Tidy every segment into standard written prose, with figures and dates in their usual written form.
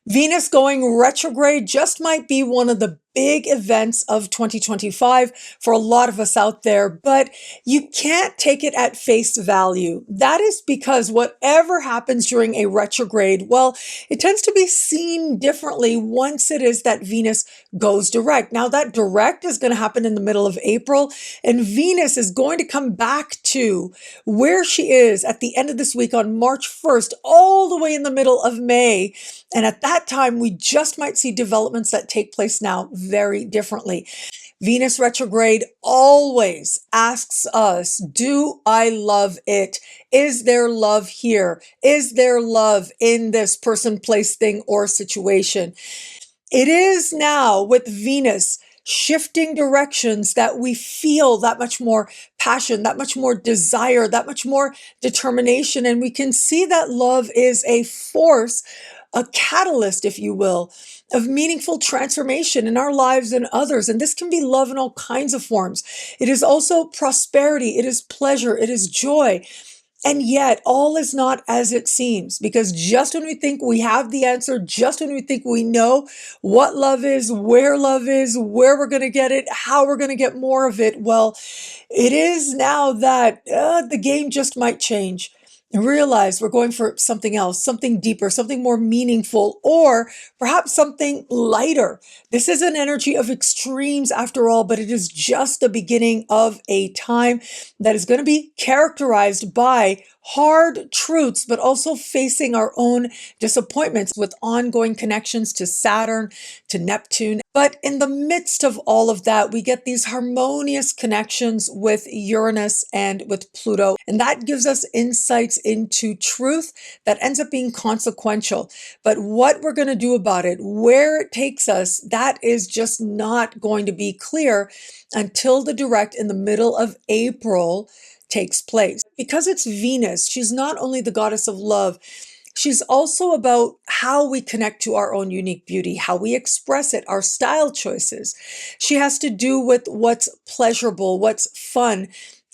Venus going retrograde just might be one of the big events of 2025 for a lot of us out there, but you can't take it at face value. That is because whatever happens during a retrograde, well, it tends to be seen differently once it is that Venus goes direct. Now, that direct is going to happen in the middle of April, and Venus is going to come back to where she is at the end of this week on March 1st, all the way in the middle of May. And at that time, we just might see developments that take place now very differently. Venus retrograde always asks us, do I love it? Is there love here? Is there love in this person, place, thing, or situation? It is now with Venus shifting directions that we feel that much more passion, that much more desire, that much more determination. And we can see that love is a force, a catalyst, if you will, of meaningful transformation in our lives and others. And this can be love in all kinds of forms. It is also prosperity. It is pleasure. It is joy. And yet all is not as it seems, because just when we think we have the answer, just when we think we know what love is, where we're going to get it, how we're going to get more of it, well, it is now that the game just might change. And realize we're going for something else, something deeper, something more meaningful, or perhaps something lighter. This is an energy of extremes after all, but it is just the beginning of a time that is going to be characterized by hard truths, but also facing our own disappointments with ongoing connections to Saturn, to Neptune. But in the midst of all of that, we get these harmonious connections with Uranus and with Pluto. And that gives us insights into truth that ends up being consequential. But what we're going to do about it, where it takes us, that is just not going to be clear until the direct in the middle of April takes place. Because it's Venus, she's not only the goddess of love, she's also about how we connect to our own unique beauty, how we express it, our style choices. She has to do with what's pleasurable, what's fun.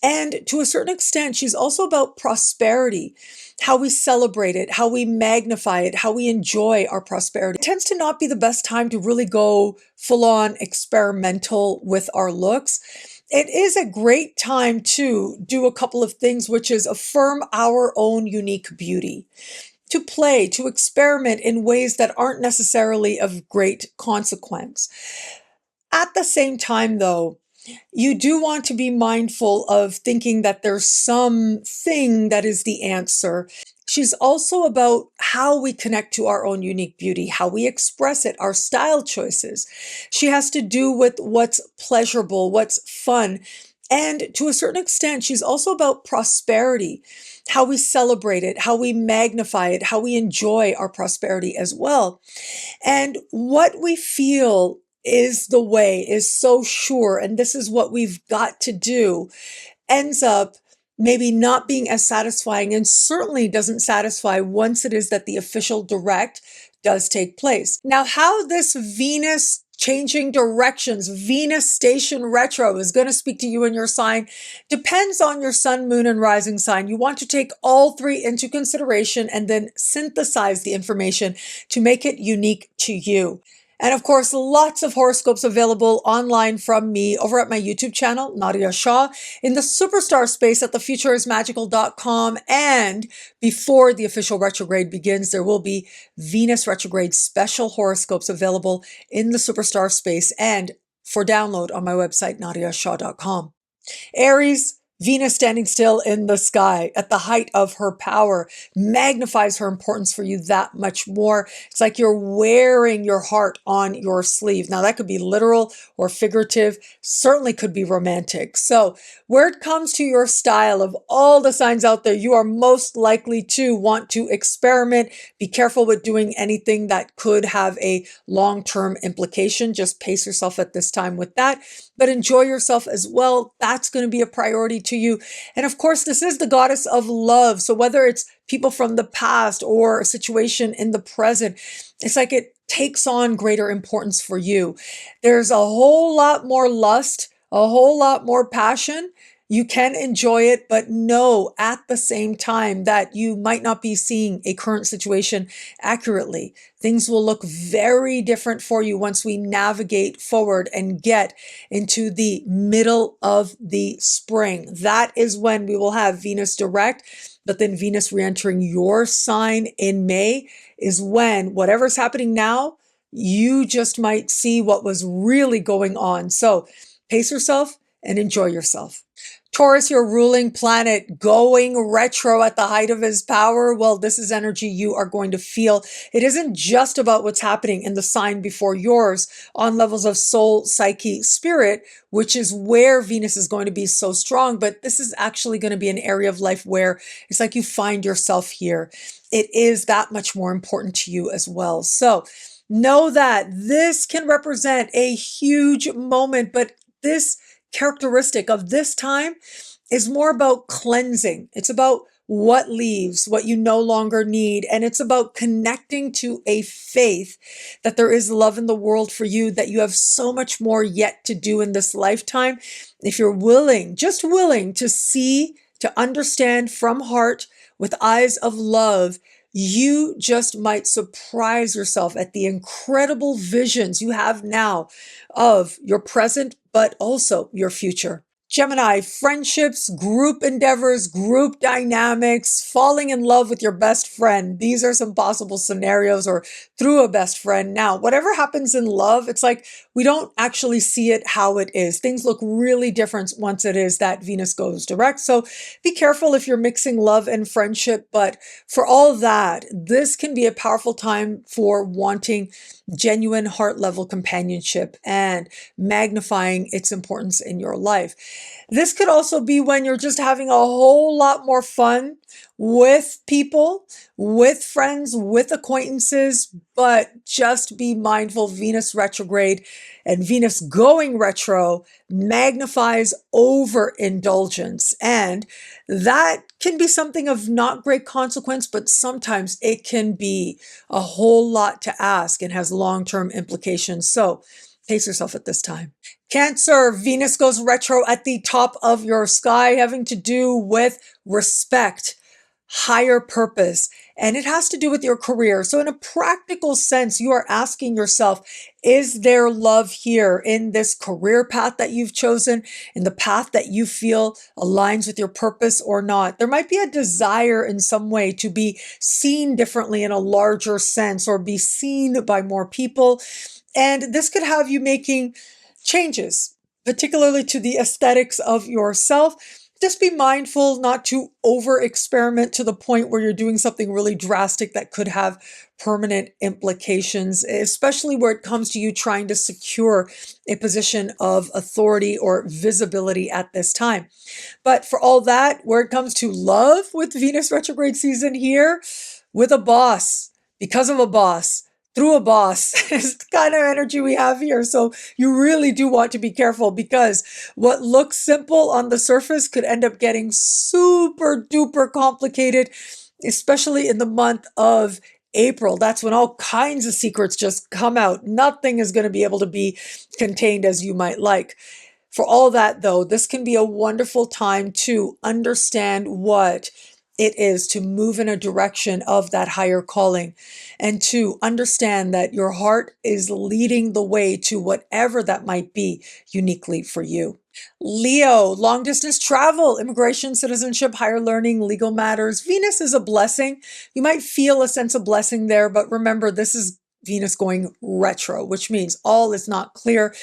And to a certain extent, she's also about prosperity, how we celebrate it, how we magnify it, how we enjoy our prosperity. It tends to not be the best time to really go full on experimental with our looks. It is a great time to do a couple of things, which is affirm our own unique beauty, to play, to experiment in ways that aren't necessarily of great consequence. At the same time, though, you do want to be mindful of thinking that there's something that is the answer. She's also about how we connect to our own unique beauty, how we express it, our style choices. She has to do with what's pleasurable, what's fun. And to a certain extent, she's also about prosperity, how we celebrate it, how we magnify it, how we enjoy our prosperity as well. And what we feel is the way, is so sure, and this is what we've got to do, ends up maybe not being as satisfying, and certainly doesn't satisfy once it is that the official direct does take place. Now, how this Venus changing directions, Venus station retro is going to speak to you and your sign depends on your sun, moon, and rising sign. You want to take all three into consideration and then synthesize the information to make it unique to you. And of course, lots of horoscopes available online from me over at my YouTube channel, Nadiya Shah, in the superstar space at thefutureismagical.com. And before the official retrograde begins, there will be Venus retrograde special horoscopes available in the superstar space and for download on my website, nadiyashah.com. Aries, Venus standing still in the sky at the height of her power magnifies her importance for you that much more. It's like you're wearing your heart on your sleeve. Now, that could be literal or figurative, certainly could be romantic. So where it comes to your style, of all the signs out there, you are most likely to want to experiment. Be careful with doing anything that could have a long-term implication. Just pace yourself at this time with that, but enjoy yourself as well. That's going to be a priority to you. And of course, this is the goddess of love. So whether it's people from the past or a situation in the present, it's like it takes on greater importance for you. There's a whole lot more lust, a whole lot more passion, You can enjoy it, but know at the same time that you might not be seeing a current situation accurately. Things will look very different for you once we navigate forward and get into the middle of the spring. That is when we will have Venus direct, but then Venus re-entering your sign in May is when whatever's happening now, you just might see what was really going on. So pace yourself and enjoy yourself. Taurus, your ruling planet, going retro at the height of his power. Well, this is energy you are going to feel. It isn't just about what's happening in the sign before yours on levels of soul, psyche, spirit, which is where Venus is going to be so strong. But this is actually going to be an area of life where it's like you find yourself here. It is that much more important to you as well. So know that this can represent a huge moment, but this characteristic of this time is more about cleansing. It's about what leaves, what you no longer need. And it's about connecting to a faith that there is love in the world for you, that you have so much more yet to do in this lifetime. If you're willing, just willing to see, to understand from heart with eyes of love, you just might surprise yourself at the incredible visions you have now of your present, but also your future. Gemini, friendships, group endeavors, group dynamics, falling in love with your best friend. These are some possible scenarios, or through a best friend. Now, whatever happens in love, it's like we don't actually see it how it is. Things look really different once it is that Venus goes direct. So be careful if you're mixing love and friendship. But for all that, this can be a powerful time for wanting genuine heart level companionship and magnifying its importance in your life. This could also be when you're just having a whole lot more fun with people, with friends, with acquaintances, but just be mindful. Venus retrograde and Venus going retro magnifies overindulgence. And that can be something of not great consequence, but sometimes it can be a whole lot to ask and has long-term implications. So pace yourself at this time. Cancer, Venus goes retro at the top of your sky, having to do with respect, higher purpose, and it has to do with your career. So in a practical sense, you are asking yourself, is there love here in this career path that you've chosen, in the path that you feel aligns with your purpose or not? There might be a desire in some way to be seen differently in a larger sense, or be seen by more people. And this could have you making changes, particularly to the aesthetics of yourself. Just be mindful not to over experiment to the point where you're doing something really drastic that could have permanent implications, especially where it comes to you trying to secure a position of authority or visibility at this time. But for all that, where it comes to love with Venus retrograde season here, with a boss, because of a boss, through a boss is the kind of energy we have here. So you really do want to be careful, because what looks simple on the surface could end up getting super duper complicated, especially in the month of April. That's when all kinds of secrets just come out. Nothing is going to be able to be contained as you might like. For all that, though, this can be a wonderful time to understand what it is to move in a direction of that higher calling, and to understand that your heart is leading the way to whatever that might be uniquely for you. Leo, long distance travel, immigration, citizenship, higher learning, legal matters. Venus is a blessing. You might feel a sense of blessing there, but remember, this is Venus going retro, which means all is not clear.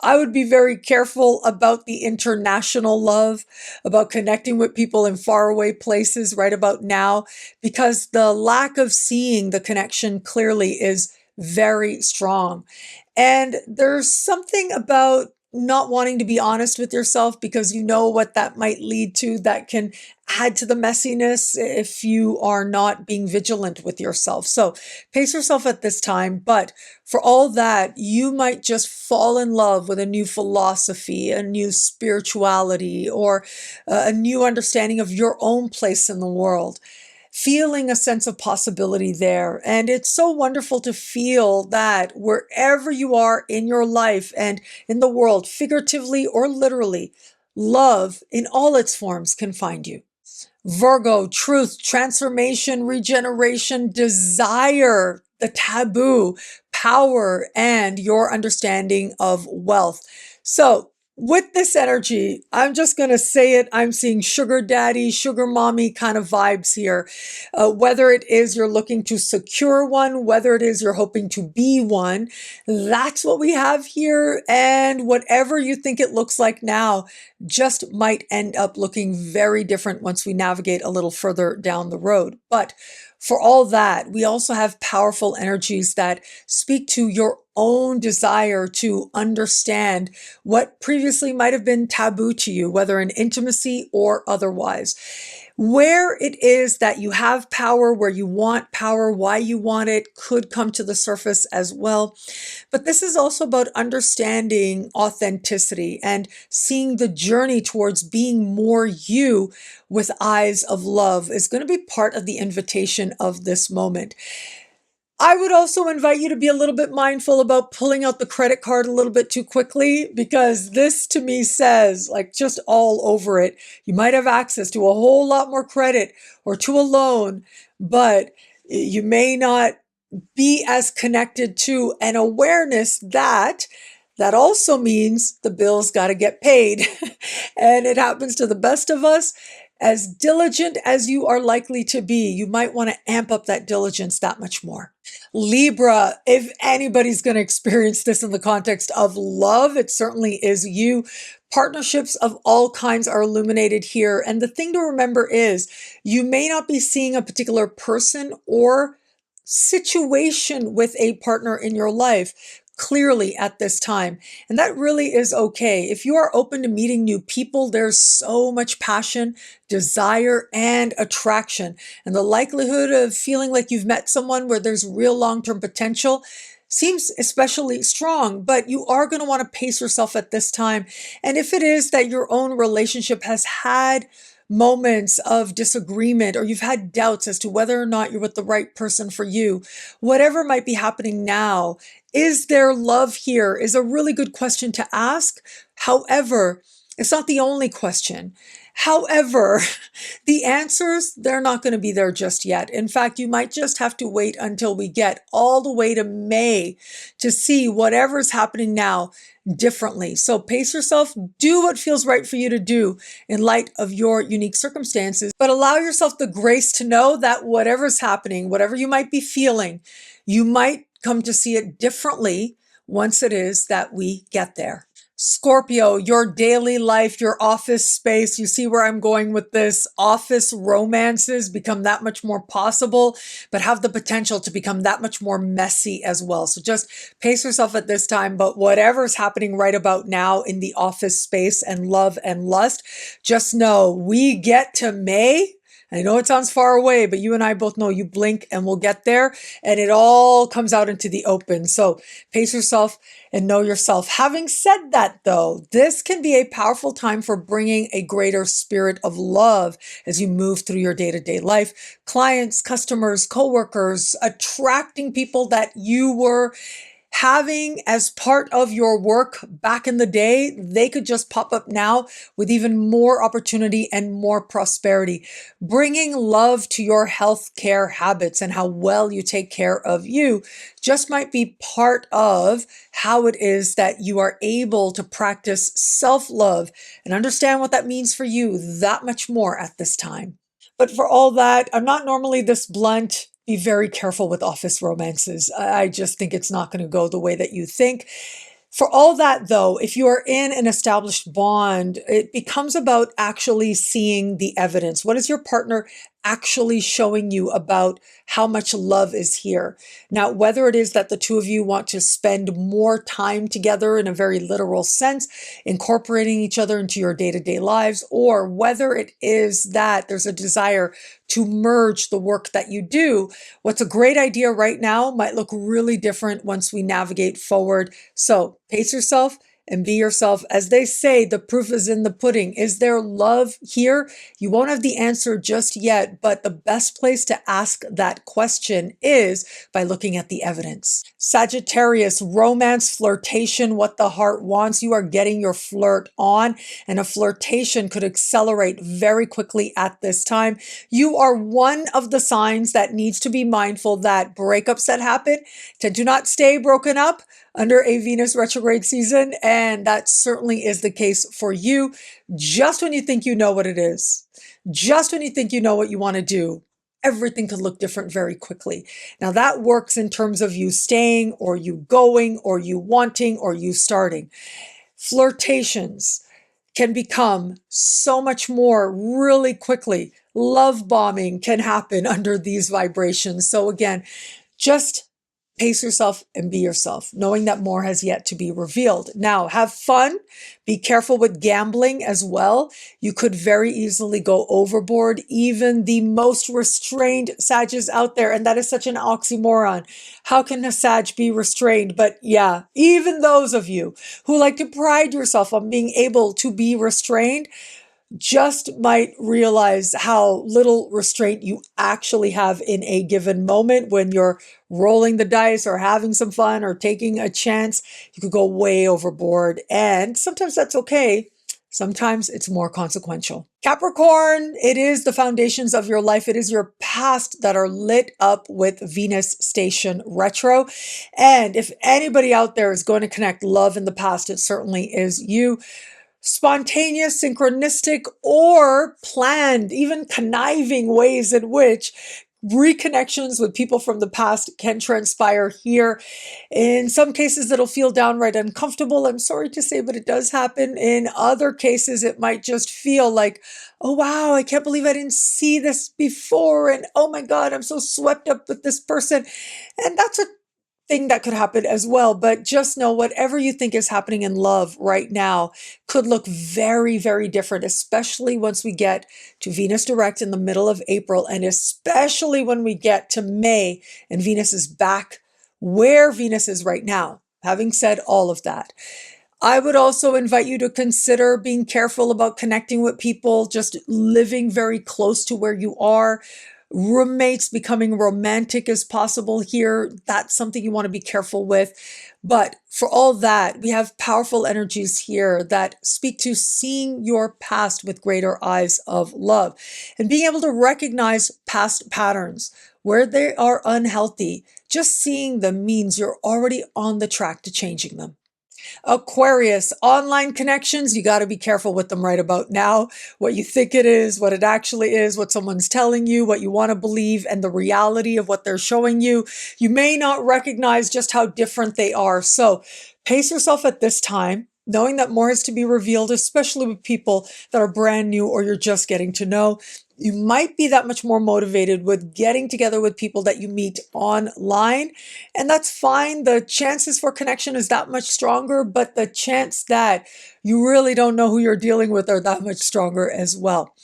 I would be very careful about the international love, about connecting with people in faraway places right about now, because the lack of seeing the connection clearly is very strong. And there's something about not wanting to be honest with yourself, because you know what that might lead to, that can add to the messiness if you are not being vigilant with yourself. So pace yourself at this time. But for all that, you might just fall in love with a new philosophy, a new spirituality, or a new understanding of your own place in the world, feeling a sense of possibility there. And it's so wonderful to feel that wherever you are in your life and in the world, figuratively or literally, love in all its forms can find you. Virgo, truth, transformation, regeneration, desire, the taboo, power, and your understanding of wealth. So with this energy, I'm just going to say it. I'm seeing sugar daddy, sugar mommy kind of vibes here. Whether it is you're looking to secure one, whether it is you're hoping to be one, that's what we have here. And whatever you think it looks like now just might end up looking very different once we navigate a little further down the road. But for all that, we also have powerful energies that speak to your own desire to understand what previously might have been taboo to you, whether in intimacy or otherwise. Where it is that you have power, where you want power, why you want it could come to the surface as well. But this is also about understanding authenticity and seeing the journey towards being more you with eyes of love is going to be part of the invitation of this moment. I would also invite you to be a little bit mindful about pulling out the credit card a little bit too quickly, because this to me says, like, just all over it, you might have access to a whole lot more credit or to a loan, but you may not be as connected to an awareness that also means the bills got to get paid. And it happens to the best of us. As diligent as you are likely to be, you might want to amp up that diligence that much more. Libra, if anybody's going to experience this in the context of love, it certainly is you. Partnerships of all kinds are illuminated here. And the thing to remember is you may not be seeing a particular person or situation with a partner in your life clearly at this time. And that really is okay. If you are open to meeting new people, there's so much passion, desire, and attraction. And the likelihood of feeling like you've met someone where there's real long-term potential seems especially strong, but you are going to want to pace yourself at this time. And if it is that your own relationship has had moments of disagreement, or you've had doubts as to whether or not you're with the right person for you, whatever might be happening now, is there love here is a really good question to ask. However, it's not the only question. However, the answers, they're not going to be there just yet. In fact, you might just have to wait until we get all the way to May to see whatever's happening now differently. So pace yourself, do what feels right for you to do in light of your unique circumstances, but allow yourself the grace to know that whatever's happening, whatever you might be feeling, you might come to see it differently once it is that we get there. Scorpio, your daily life, your office space, you see where I'm going with this. Office romances become that much more possible, but have the potential to become that much more messy as well. So just pace yourself at this time, but whatever's happening right about now in the office space and love and lust, just know we get to May. I know it sounds far away, but you and I both know you blink and we'll get there, and it all comes out into the open. So pace yourself and know yourself. Having said that, though, this can be a powerful time for bringing a greater spirit of love as you move through your day-to-day life. Clients, customers, coworkers, attracting people that you were having as part of your work back in the day, they could just pop up now with even more opportunity and more prosperity. Bringing love to your healthcare habits and how well you take care of you just might be part of how it is that you are able to practice self-love and understand what that means for you that much more at this time. But for all that, I'm not normally this blunt. Be very careful with office romances. I just think it's not going to go the way that you think. For all that, though, if you are in an established bond, it becomes about actually seeing the evidence. What is your partner actually showing you about how much love is here? Now, whether it is that the two of you want to spend more time together in a very literal sense, incorporating each other into your day-to-day lives, or whether it is that there's a desire to merge the work that you do, what's a great idea right now might look really different once we navigate forward. So pace yourself and be yourself. As they say, the proof is in the pudding. Is there love here? You won't have the answer just yet, but the best place to ask that question is by looking at the evidence. Sagittarius, romance, flirtation, what the heart wants. You are getting your flirt on, and a flirtation could accelerate very quickly at this time. You are one of the signs that needs to be mindful that breakups that happen tend to not stay broken up under a Venus retrograde season, and that certainly is the case for you. Just when you think you know what it is, just when you think you know what you want to do, everything could look different very quickly. Now that works in terms of you staying or you going or you wanting or you starting. Flirtations can become so much more really quickly. Love bombing can happen under these vibrations. So again, just pace yourself and be yourself, knowing that more has yet to be revealed. Now, have fun. Be careful with gambling as well. You could very easily go overboard. Even the most restrained Sages out there, and that is such an oxymoron. How can a Sag be restrained? But yeah, even those of you who like to pride yourself on being able to be restrained, just might realize how little restraint you actually have in a given moment when you're rolling the dice or having some fun or taking a chance. You could go way overboard, and sometimes that's okay. Sometimes it's more consequential. Capricorn, it is the foundations of your life. It is your past that are lit up with Venus station retro. And if anybody out there is going to connect love in the past, it certainly is you. Spontaneous, synchronistic, or planned, even conniving ways in which reconnections with people from the past can transpire here. In some cases, it'll feel downright uncomfortable. I'm sorry to say, but it does happen. In other cases, it might just feel like, oh, wow, I can't believe I didn't see this before. And oh my God, I'm so swept up with this person. And that's a thing that could happen as well. But just know whatever you think is happening in love right now could look very, very different, especially once we get to Venus direct in the middle of April, and especially when we get to May and Venus is back where Venus is right now. Having said all of that, I would also invite you to consider being careful about connecting with people, just living very close to where you are. Roommates becoming romantic as possible here. That's something you want to be careful with. But for all that, we have powerful energies here that speak to seeing your past with greater eyes of love and being able to recognize past patterns where they are unhealthy. Just seeing them means you're already on the track to changing them. Aquarius, online connections, you got to be careful with them right about now. What you think it is, what it actually is, what someone's telling you, what you want to believe, and the reality of what they're showing you. You may not recognize just how different they are. So pace yourself at this time, knowing that more is to be revealed, especially with people that are brand new or you're just getting to know. You might be that much more motivated with getting together with people that you meet online, and that's fine. The chances for connection is that much stronger, but the chance that you really don't know who you're dealing with are that much stronger as well.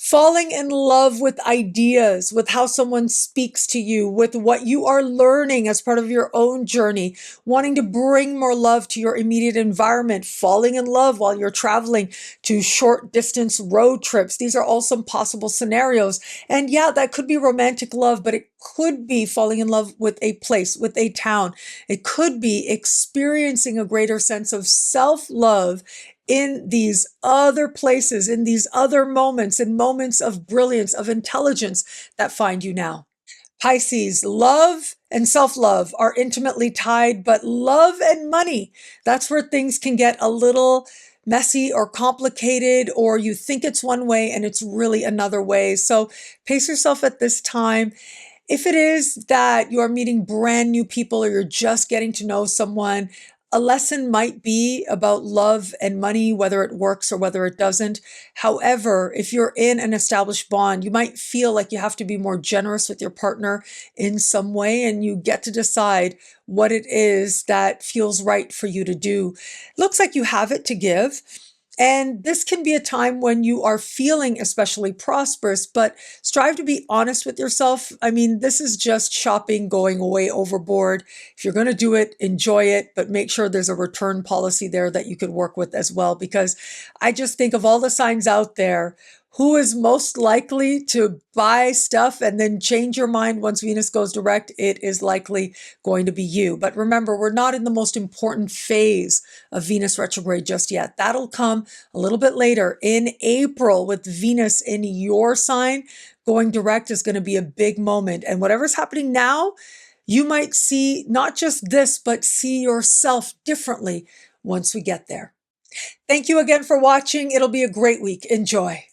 Falling in love with ideas, with how someone speaks to you, with what you are learning as part of your own journey, wanting to bring more love to your immediate environment, falling in love while you're traveling to short distance road trips. These are all some possible scenarios. And yeah, that could be romantic love, but it could be falling in love with a place, with a town. It could be experiencing a greater sense of self-love in these other places, in these other moments, in moments of brilliance, of intelligence that find you now. Pisces, love and self-love are intimately tied, but love and money, that's where things can get a little messy or complicated, or you think it's one way and it's really another way. So pace yourself at this time. If it is that you are meeting brand new people or you're just getting to know someone, a lesson might be about love and money, whether it works or whether it doesn't. However, if you're in an established bond, you might feel like you have to be more generous with your partner in some way, and you get to decide what it is that feels right for you to do. Looks like you have it to give. And this can be a time when you are feeling especially prosperous, but strive to be honest with yourself. I mean, this is just shopping going way overboard. If you're going to do it, enjoy it, but make sure there's a return policy there that you could work with as well. Because I just think of all the signs out there, who is most likely to buy stuff and then change your mind once Venus goes direct? It is likely going to be you. But remember, we're not in the most important phase of Venus retrograde just yet. That'll come a little bit later in April with Venus in your sign. Going direct is going to be a big moment. And whatever's happening now, you might see not just this, but see yourself differently once we get there. Thank you again for watching. It'll be a great week. Enjoy.